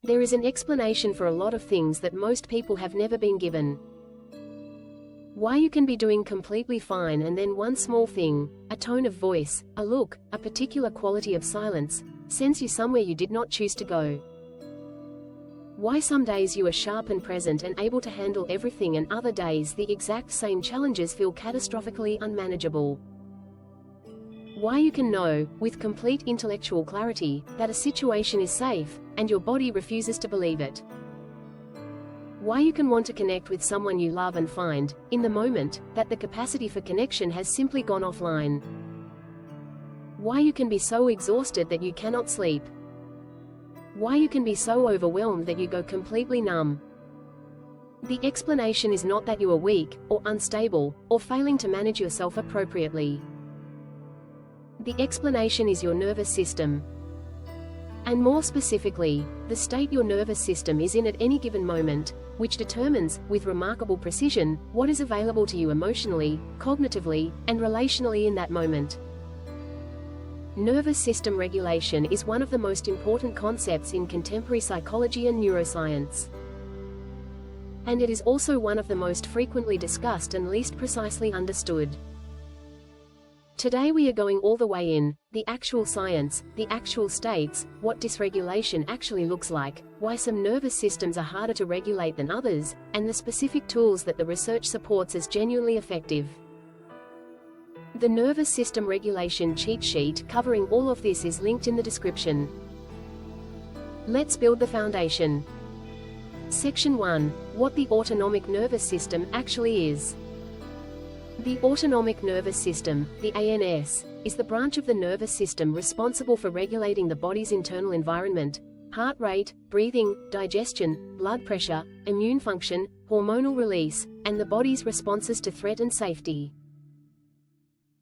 There is an explanation for a lot of things that most people have never been given. Why you can be doing completely fine and then one small thing, a tone of voice, a look, a particular quality of silence, sends you somewhere you did not choose to go. Why some days you are sharp and present and able to handle everything and other days the exact same challenges feel catastrophically unmanageable. Why you can know, with complete intellectual clarity, that a situation is safe, and your body refuses to believe it. Why you can want to connect with someone you love and find, in the moment, that the capacity for connection has simply gone offline. Why you can be so exhausted that you cannot sleep. Why you can be so overwhelmed that you go completely numb. The explanation is not that you are weak, or unstable, or failing to manage yourself appropriately. The explanation is your nervous system. And more specifically, the state your nervous system is in at any given moment, which determines, with remarkable precision, what is available to you emotionally, cognitively, and relationally in that moment. Nervous system regulation is one of the most important concepts in contemporary psychology and neuroscience. And it is also one of the most frequently discussed and least precisely understood. Today we are going all the way in, the actual science, the actual states, what dysregulation actually looks like, why some nervous systems are harder to regulate than others, and the specific tools that the research supports as genuinely effective. The nervous system regulation cheat sheet covering all of this is linked in the description. Let's build the foundation. Section 1. What the autonomic nervous system actually is. The autonomic nervous system, the ANS, is the branch of the nervous system responsible for regulating the body's internal environment, heart rate, breathing, digestion, blood pressure, immune function, hormonal release, and the body's responses to threat and safety.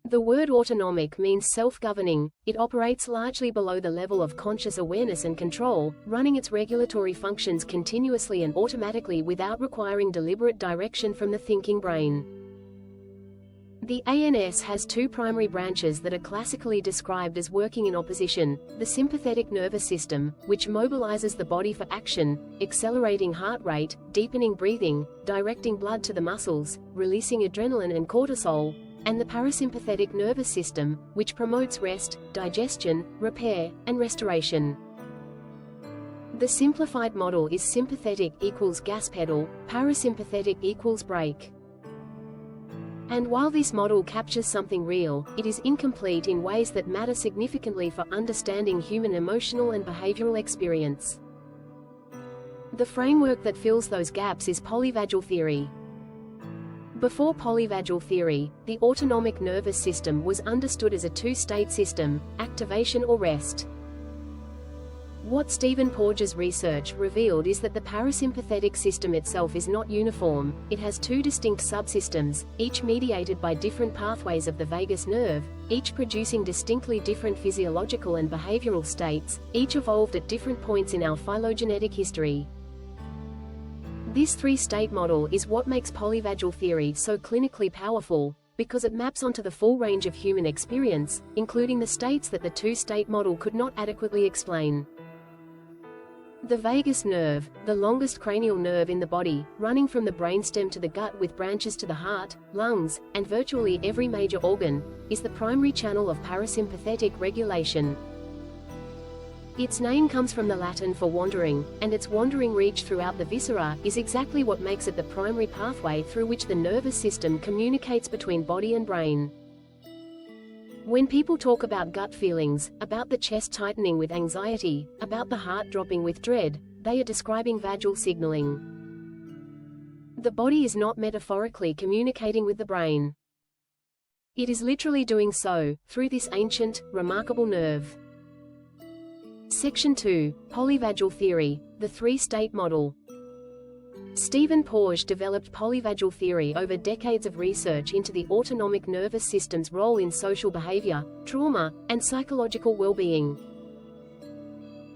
The word autonomic means self-governing. It operates largely below the level of conscious awareness and control, running its regulatory functions continuously and automatically without requiring deliberate direction from the thinking brain. The ANS has two primary branches that are classically described as working in opposition: the sympathetic nervous system, which mobilizes the body for action, accelerating heart rate, deepening breathing, directing blood to the muscles, releasing adrenaline and cortisol, and the parasympathetic nervous system, which promotes rest, digestion, repair, and restoration. The simplified model is sympathetic equals gas pedal, parasympathetic equals brake. And while this model captures something real, it is incomplete in ways that matter significantly for understanding human emotional and behavioral experience. The framework that fills those gaps is polyvagal theory. Before polyvagal theory, the autonomic nervous system was understood as a two-state system: activation or rest. What Stephen Porges' research revealed is that the parasympathetic system itself is not uniform. It has two distinct subsystems, each mediated by different pathways of the vagus nerve, each producing distinctly different physiological and behavioral states, each evolved at different points in our phylogenetic history. This three-state model is what makes polyvagal theory so clinically powerful, because it maps onto the full range of human experience, including the states that the two-state model could not adequately explain. The vagus nerve, the longest cranial nerve in the body, running from the brainstem to the gut with branches to the heart, lungs, and virtually every major organ, is the primary channel of parasympathetic regulation. Its name comes from the Latin for wandering, and its wandering reach throughout the viscera is exactly what makes it the primary pathway through which the nervous system communicates between body and brain. When people talk about gut feelings, about the chest tightening with anxiety, about the heart dropping with dread, they are describing vagal signaling. The body is not metaphorically communicating with the brain. It is literally doing so, through this ancient, remarkable nerve. Section 2. Polyvagal theory, the three-state model. Stephen Porges developed polyvagal theory over decades of research into the autonomic nervous system's role in social behavior, trauma, and psychological well-being.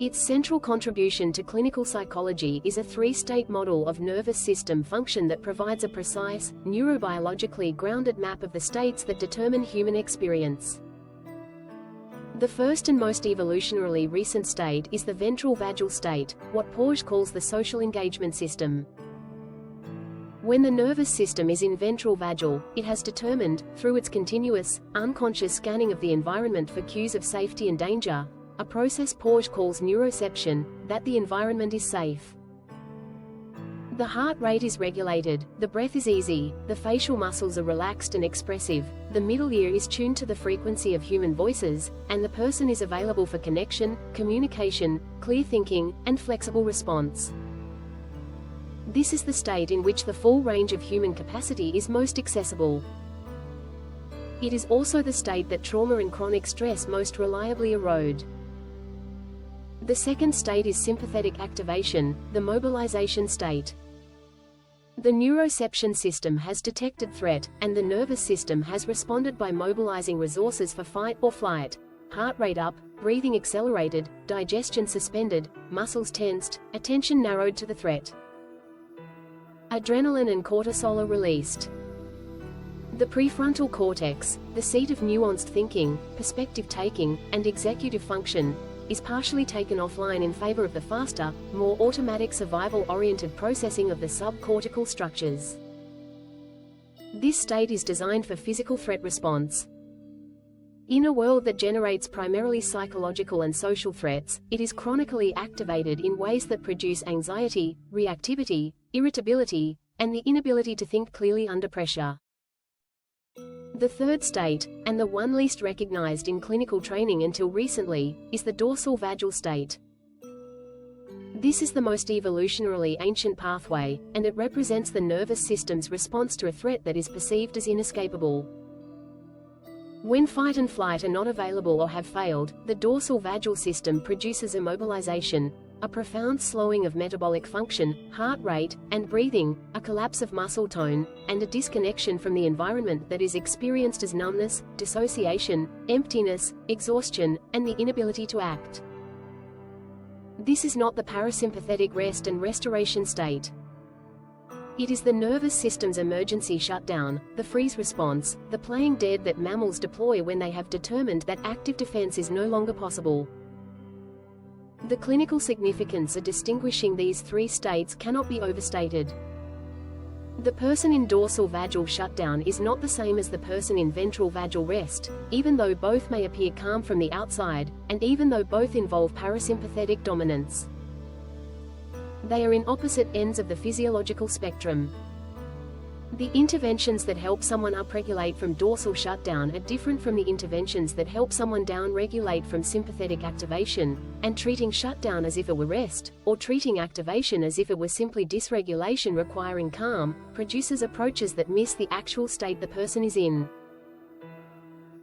Its central contribution to clinical psychology is a three-state model of nervous system function that provides a precise, neurobiologically grounded map of the states that determine human experience. The first and most evolutionarily recent state is the ventral vagal state, what Porges calls the social engagement system. When the nervous system is in ventral vagal, it has determined, through its continuous, unconscious scanning of the environment for cues of safety and danger, a process Porges calls neuroception, that the environment is safe. The heart rate is regulated, the breath is easy, the facial muscles are relaxed and expressive, the middle ear is tuned to the frequency of human voices, and the person is available for connection, communication, clear thinking, and flexible response. This is the state in which the full range of human capacity is most accessible. It is also the state that trauma and chronic stress most reliably erode. The second state is sympathetic activation, the mobilization state. The neuroception system has detected threat, and the nervous system has responded by mobilizing resources for fight or flight. Heart rate up, breathing accelerated, digestion suspended, muscles tensed, attention narrowed to the threat. Adrenaline and cortisol are released. The prefrontal cortex, the seat of nuanced thinking, perspective taking, and executive function, is partially taken offline in favor of the faster, more automatic survival-oriented processing of the subcortical structures. This state is designed for physical threat response. In a world that generates primarily psychological and social threats, it is chronically activated in ways that produce anxiety, reactivity, irritability, and the inability to think clearly under pressure. The third state, and the one least recognized in clinical training until recently, is the dorsal vagal state. This is the most evolutionarily ancient pathway, and it represents the nervous system's response to a threat that is perceived as inescapable. When fight and flight are not available or have failed, the dorsal vagal system produces immobilization, a profound slowing of metabolic function, heart rate, and breathing, a collapse of muscle tone, and a disconnection from the environment that is experienced as numbness, dissociation, emptiness, exhaustion, and the inability to act. This is not the parasympathetic rest and restoration state. It is the nervous system's emergency shutdown, the freeze response, the playing dead that mammals deploy when they have determined that active defense is no longer possible. The clinical significance of distinguishing these three states cannot be overstated. The person in dorsal vagal shutdown is not the same as the person in ventral vagal rest, even though both may appear calm from the outside, and even though both involve parasympathetic dominance. They are in opposite ends of the physiological spectrum. The interventions that help someone upregulate from dorsal shutdown are different from the interventions that help someone downregulate from sympathetic activation, and treating shutdown as if it were rest, or treating activation as if it were simply dysregulation requiring calm, produces approaches that miss the actual state the person is in.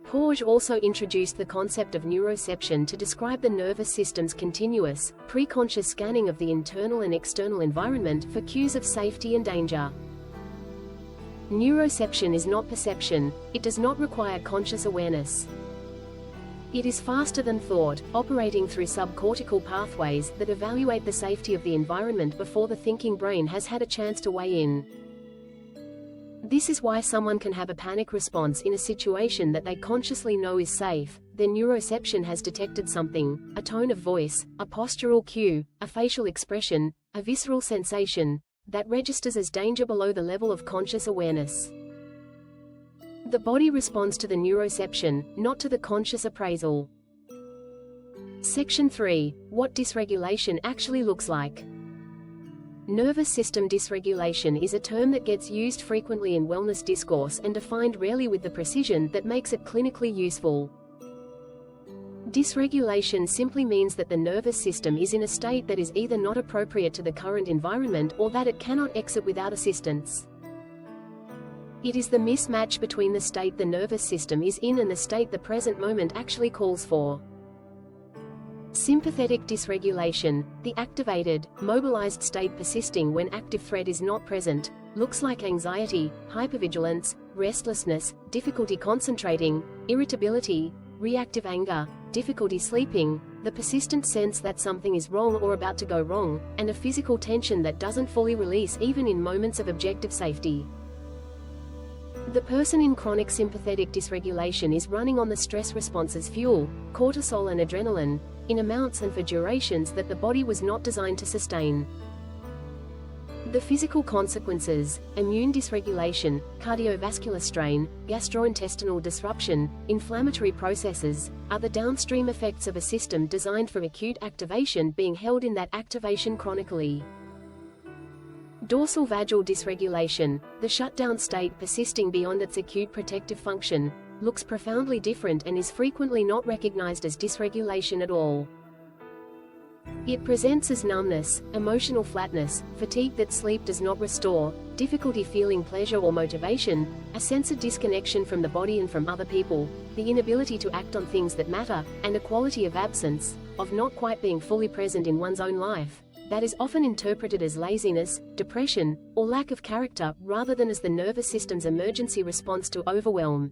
Porges also introduced the concept of neuroception to describe the nervous system's continuous, pre-conscious scanning of the internal and external environment for cues of safety and danger. Neuroception is not perception, it does not require conscious awareness. It is faster than thought, operating through subcortical pathways that evaluate the safety of the environment before the thinking brain has had a chance to weigh in. This is why someone can have a panic response in a situation that they consciously know is safe. Their neuroception has detected something, a tone of voice, a postural cue, a facial expression, a visceral sensation, that registers as danger below the level of conscious awareness. The body responds to the neuroception, not to the conscious appraisal. Section 3. What dysregulation actually looks like. Nervous system dysregulation is a term that gets used frequently in wellness discourse and defined rarely with the precision that makes it clinically useful. Dysregulation simply means that the nervous system is in a state that is either not appropriate to the current environment or that it cannot exit without assistance. It is the mismatch between the state the nervous system is in and the state the present moment actually calls for. Sympathetic dysregulation, the activated, mobilized state persisting when active threat is not present, looks like anxiety, hypervigilance, restlessness, difficulty concentrating, irritability, reactive anger, difficulty sleeping, the persistent sense that something is wrong or about to go wrong, and a physical tension that doesn't fully release even in moments of objective safety. The person in chronic sympathetic dysregulation is running on the stress response's fuel, cortisol and adrenaline, in amounts and for durations that the body was not designed to sustain. The physical consequences: immune dysregulation, cardiovascular strain, gastrointestinal disruption, inflammatory processes, are the downstream effects of a system designed for acute activation being held in that activation chronically. Dorsal vagal dysregulation, the shutdown state persisting beyond its acute protective function, looks profoundly different and is frequently not recognized as dysregulation at all. It presents as numbness, emotional flatness, fatigue that sleep does not restore, difficulty feeling pleasure or motivation, a sense of disconnection from the body and from other people, the inability to act on things that matter, and a quality of absence, of not quite being fully present in one's own life, that is often interpreted as laziness, depression, or lack of character, rather than as the nervous system's emergency response to overwhelm.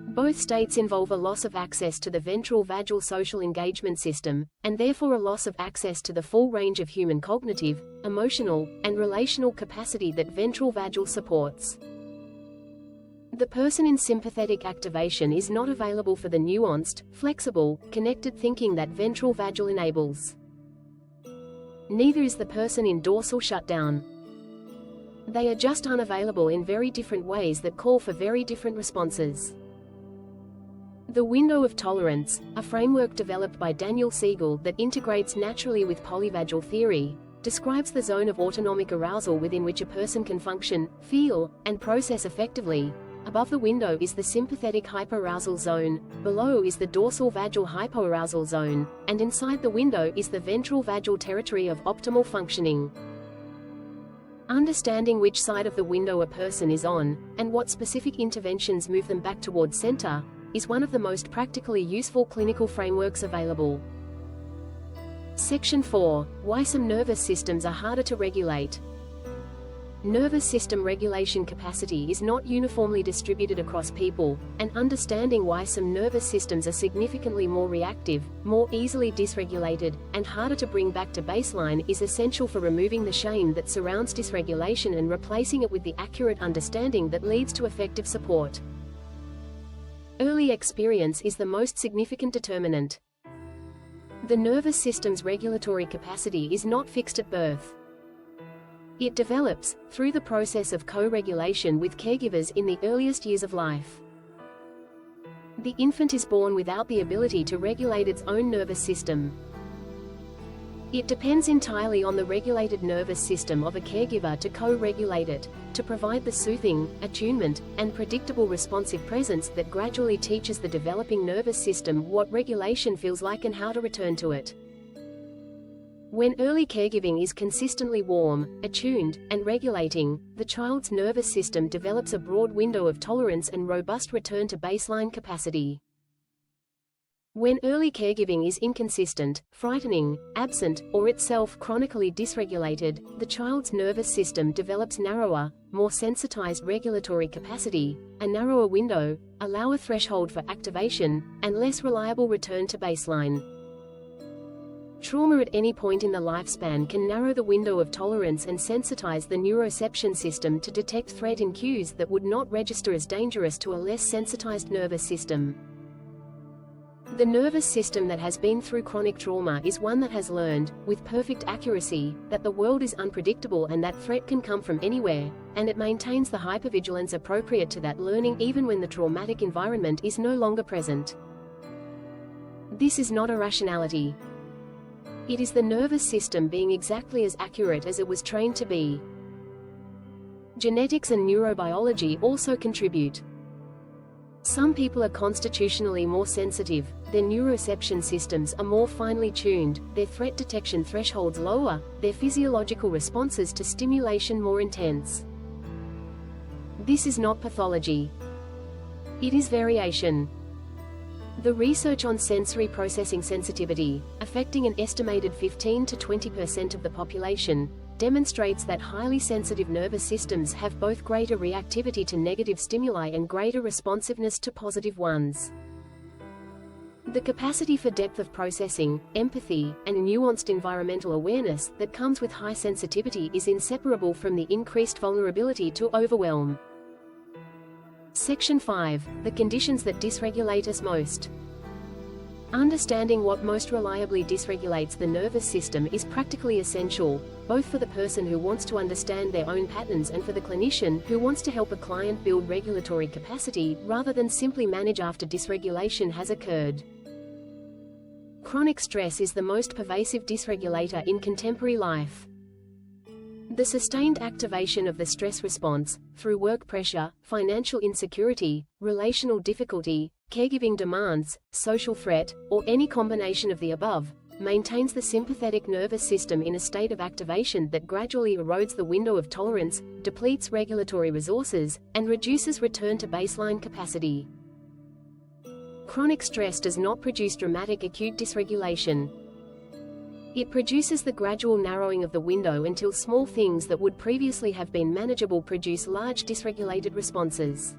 Both states involve a loss of access to the ventral vagal social engagement system, and therefore a loss of access to the full range of human cognitive, emotional, and relational capacity that ventral vagal supports. The person in sympathetic activation is not available for the nuanced, flexible, connected thinking that ventral vagal enables. Neither is the person in dorsal shutdown. They are just unavailable in very different ways that call for very different responses. The window of tolerance, a framework developed by Daniel Siegel that integrates naturally with polyvagal theory, describes the zone of autonomic arousal within which a person can function, feel, and process effectively. Above the window is the sympathetic hyperarousal zone, below is the dorsal vagal hypoarousal zone, and inside the window is the ventral vagal territory of optimal functioning. Understanding which side of the window a person is on, and what specific interventions move them back towards center, is one of the most practically useful clinical frameworks available. Section 4. Why some nervous systems are harder to regulate. Nervous system regulation capacity is not uniformly distributed across people, and understanding why some nervous systems are significantly more reactive, more easily dysregulated, and harder to bring back to baseline is essential for removing the shame that surrounds dysregulation and replacing it with the accurate understanding that leads to effective support. Early experience is the most significant determinant. The nervous system's regulatory capacity is not fixed at birth. It develops through the process of co-regulation with caregivers in the earliest years of life. The infant is born without the ability to regulate its own nervous system. It depends entirely on the regulated nervous system of a caregiver to co-regulate it, to provide the soothing, attunement, and predictable responsive presence that gradually teaches the developing nervous system what regulation feels like and how to return to it. When early caregiving is consistently warm, attuned, and regulating, the child's nervous system develops a broad window of tolerance and robust return to baseline capacity. When early caregiving is inconsistent, frightening, absent, or itself chronically dysregulated, the child's nervous system develops narrower, more sensitized regulatory capacity, a narrower window, a lower threshold for activation, and less reliable return to baseline. Trauma at any point in the lifespan can narrow the window of tolerance and sensitize the neuroception system to detect threat and cues that would not register as dangerous to a less sensitized nervous system. The nervous system that has been through chronic trauma is one that has learned, with perfect accuracy, that the world is unpredictable and that threat can come from anywhere, and it maintains the hypervigilance appropriate to that learning even when the traumatic environment is no longer present. This is not irrationality. It is the nervous system being exactly as accurate as it was trained to be. Genetics and neurobiology also contribute. Some people are constitutionally more sensitive, their neuroception systems are more finely tuned, their threat detection thresholds lower, their physiological responses to stimulation more intense. This is not pathology. It is variation. The research on sensory processing sensitivity, affecting an estimated 15 to 20% of the population, demonstrates that highly sensitive nervous systems have both greater reactivity to negative stimuli and greater responsiveness to positive ones. The capacity for depth of processing, empathy, and nuanced environmental awareness that comes with high sensitivity is inseparable from the increased vulnerability to overwhelm. Section 5. The conditions that dysregulate us most. Understanding what most reliably dysregulates the nervous system is practically essential, both for the person who wants to understand their own patterns and for the clinician who wants to help a client build regulatory capacity rather than simply manage after dysregulation has occurred. Chronic stress is the most pervasive dysregulator in contemporary life. The sustained activation of the stress response, through work pressure, financial insecurity, relational difficulty, caregiving demands, social threat, or any combination of the above, maintains the sympathetic nervous system in a state of activation that gradually erodes the window of tolerance, depletes regulatory resources, and reduces return to baseline capacity. Chronic stress does not produce dramatic acute dysregulation. It produces the gradual narrowing of the window until small things that would previously have been manageable produce large dysregulated responses.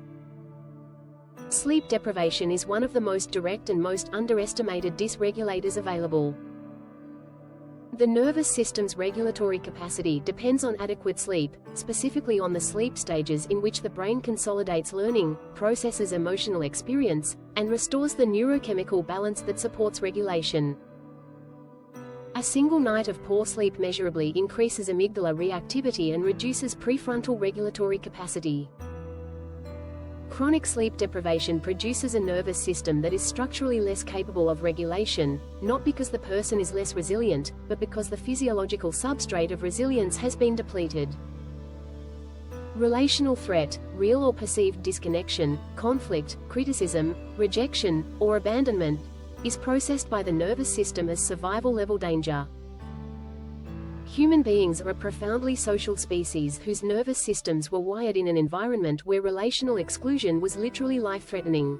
Sleep deprivation is one of the most direct and most underestimated dysregulators available. The nervous system's regulatory capacity depends on adequate sleep, specifically on the sleep stages in which the brain consolidates learning, processes emotional experience, and restores the neurochemical balance that supports regulation. A single night of poor sleep measurably increases amygdala reactivity and reduces prefrontal regulatory capacity. Chronic sleep deprivation produces a nervous system that is structurally less capable of regulation, not because the person is less resilient, but because the physiological substrate of resilience has been depleted. Relational threat, real or perceived disconnection, conflict, criticism, rejection, or abandonment, is processed by the nervous system as survival-level danger. Human beings are a profoundly social species whose nervous systems were wired in an environment where relational exclusion was literally life-threatening.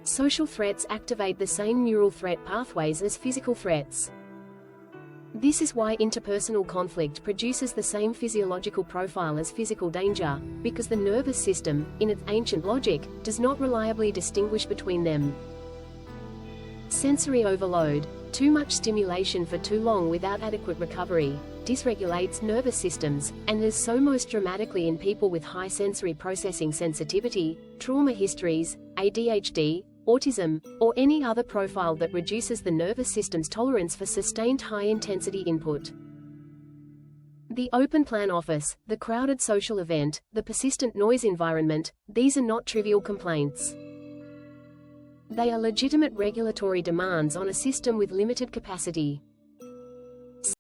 Social threats activate the same neural threat pathways as physical threats. This is why interpersonal conflict produces the same physiological profile as physical danger, because the nervous system, in its ancient logic, does not reliably distinguish between them. Sensory overload, too much stimulation for too long without adequate recovery, dysregulates nervous systems, and is so most dramatically in people with high sensory processing sensitivity, trauma histories, ADHD, autism, or any other profile that reduces the nervous system's tolerance for sustained high-intensity input. The open-plan office, the crowded social event, the persistent noise environment, these are not trivial complaints. They are legitimate regulatory demands on a system with limited capacity.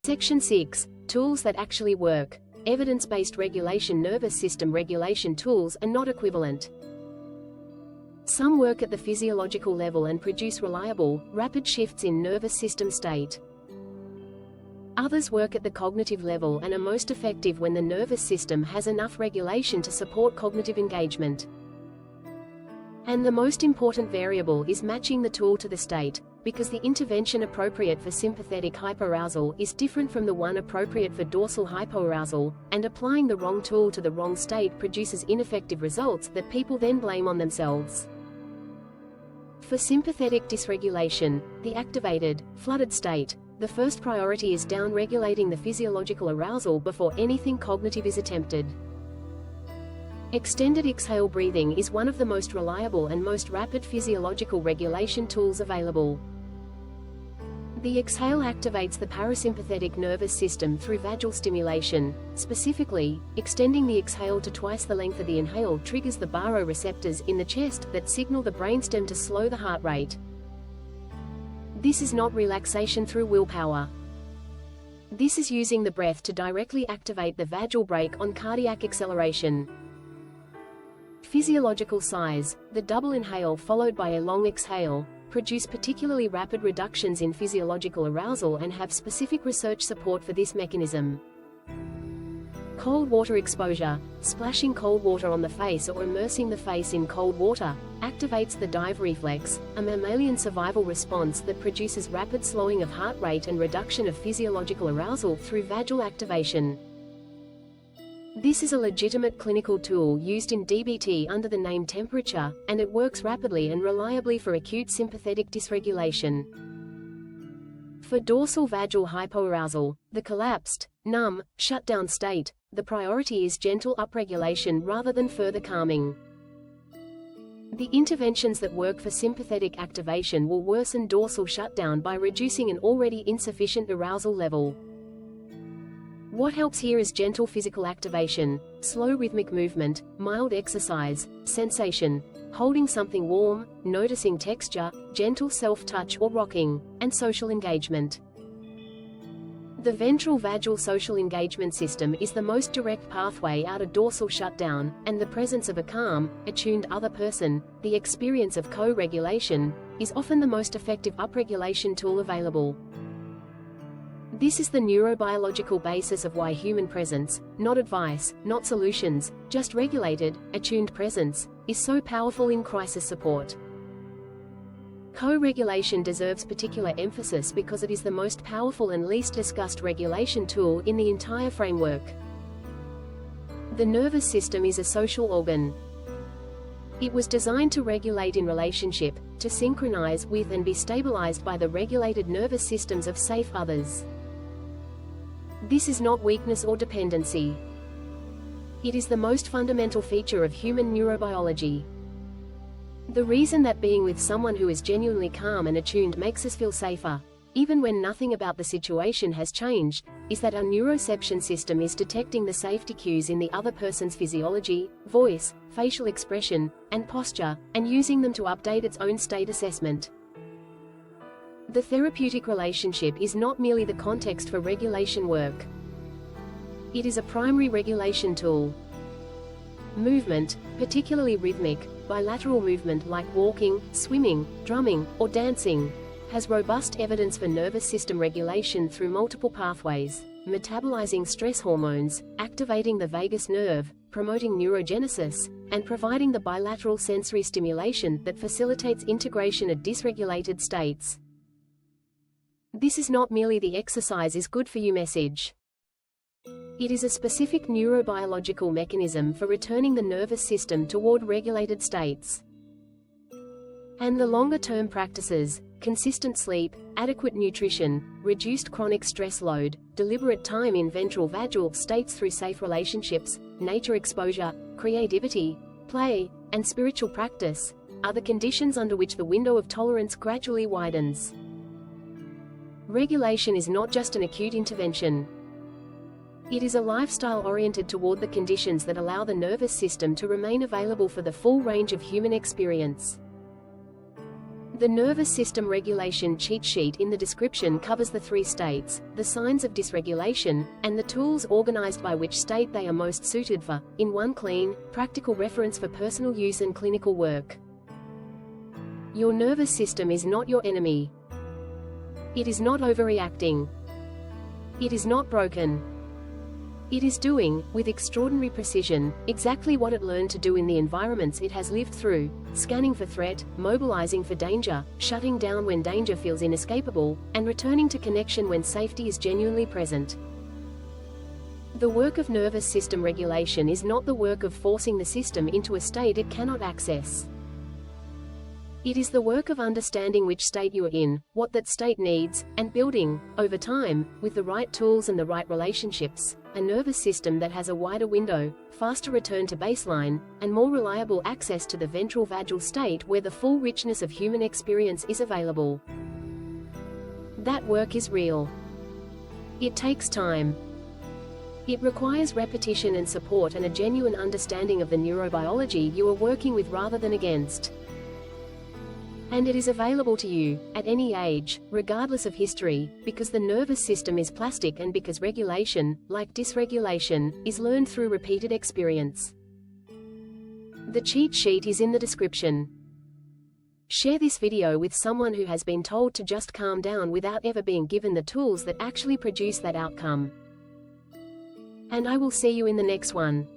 Section 6. Tools that actually work. Evidence-based regulation. Nervous system regulation tools are not equivalent. Some work at the physiological level and produce reliable, rapid shifts in nervous system state. Others work at the cognitive level and are most effective when the nervous system has enough regulation to support cognitive engagement. And the most important variable is matching the tool to the state, because the intervention appropriate for sympathetic hyperarousal is different from the one appropriate for dorsal hypoarousal, and applying the wrong tool to the wrong state produces ineffective results that people then blame on themselves. For sympathetic dysregulation, the activated, flooded state, the first priority is down-regulating the physiological arousal before anything cognitive is attempted. Extended exhale breathing is one of the most reliable and most rapid physiological regulation tools available. The exhale activates the parasympathetic nervous system through vagal stimulation. Specifically, extending the exhale to twice the length of the inhale triggers the baroreceptors in the chest that signal the brainstem to slow the heart rate. This is not relaxation through willpower. This is using the breath to directly activate the vagal brake on cardiac acceleration. Physiological size, the double inhale followed by a long exhale, produce particularly rapid reductions in physiological arousal and have specific research support for this mechanism. Cold water exposure, splashing cold water on the face or immersing the face in cold water, activates the dive reflex, a mammalian survival response that produces rapid slowing of heart rate and reduction of physiological arousal through vagal activation. This is a legitimate clinical tool used in DBT under the name temperature, and it works rapidly and reliably for acute sympathetic dysregulation. For dorsal vagal hypoarousal, the collapsed, numb, shut-down state, the priority is gentle upregulation rather than further calming. The interventions that work for sympathetic activation will worsen dorsal shutdown by reducing an already insufficient arousal level. What helps here is gentle physical activation, slow rhythmic movement, mild exercise, sensation, holding something warm, noticing texture, gentle self-touch or rocking, and social engagement. The ventral vagal social engagement system is the most direct pathway out of dorsal shutdown, and the presence of a calm, attuned other person, the experience of co-regulation, is often the most effective upregulation tool available. This is the neurobiological basis of why human presence, not advice, not solutions, just regulated, attuned presence, is so powerful in crisis support. Co-regulation deserves particular emphasis because it is the most powerful and least discussed regulation tool in the entire framework. The nervous system is a social organ. It was designed to regulate in relationship, to synchronize with and be stabilized by the regulated nervous systems of safe others. This is not weakness or dependency. It is the most fundamental feature of human neurobiology. The reason that being with someone who is genuinely calm and attuned makes us feel safer, even when nothing about the situation has changed, is that our neuroception system is detecting the safety cues in the other person's physiology, voice, facial expression, and posture, and using them to update its own state assessment. The therapeutic relationship is not merely the context for regulation work. It is a primary regulation tool. Movement, particularly rhythmic, bilateral movement like walking, swimming, drumming, or dancing, has robust evidence for nervous system regulation through multiple pathways, metabolizing stress hormones, activating the vagus nerve, promoting neurogenesis, and providing the bilateral sensory stimulation that facilitates integration of dysregulated states. This is not merely the exercise is good for you message. It is a specific neurobiological mechanism for returning the nervous system toward regulated states. And the longer-term practices, consistent sleep, adequate nutrition, reduced chronic stress load, deliberate time in ventral vagal states through safe relationships, nature exposure, creativity, play, and spiritual practice, are the conditions under which the window of tolerance gradually widens. Regulation is not just an acute intervention. It is a lifestyle oriented toward the conditions that allow the nervous system to remain available for the full range of human experience. The nervous system regulation cheat sheet in the description covers the 3 states, the signs of dysregulation, and the tools organized by which state they are most suited for, in one clean, practical reference for personal use and clinical work. Your nervous system is not your enemy. It is not overreacting. It is not broken. It is doing, with extraordinary precision, exactly what it learned to do in the environments it has lived through, scanning for threat, mobilizing for danger, shutting down when danger feels inescapable, and returning to connection when safety is genuinely present. The work of nervous system regulation is not the work of forcing the system into a state it cannot access. It is the work of understanding which state you are in, what that state needs, and building, over time, with the right tools and the right relationships, a nervous system that has a wider window, faster return to baseline, and more reliable access to the ventral vagal state where the full richness of human experience is available. That work is real. It takes time. It requires repetition and support and a genuine understanding of the neurobiology you are working with rather than against. And it is available to you, at any age, regardless of history, because the nervous system is plastic and because regulation, like dysregulation, is learned through repeated experience. The cheat sheet is in the description. Share this video with someone who has been told to just calm down without ever being given the tools that actually produce that outcome. And I will see you in the next one.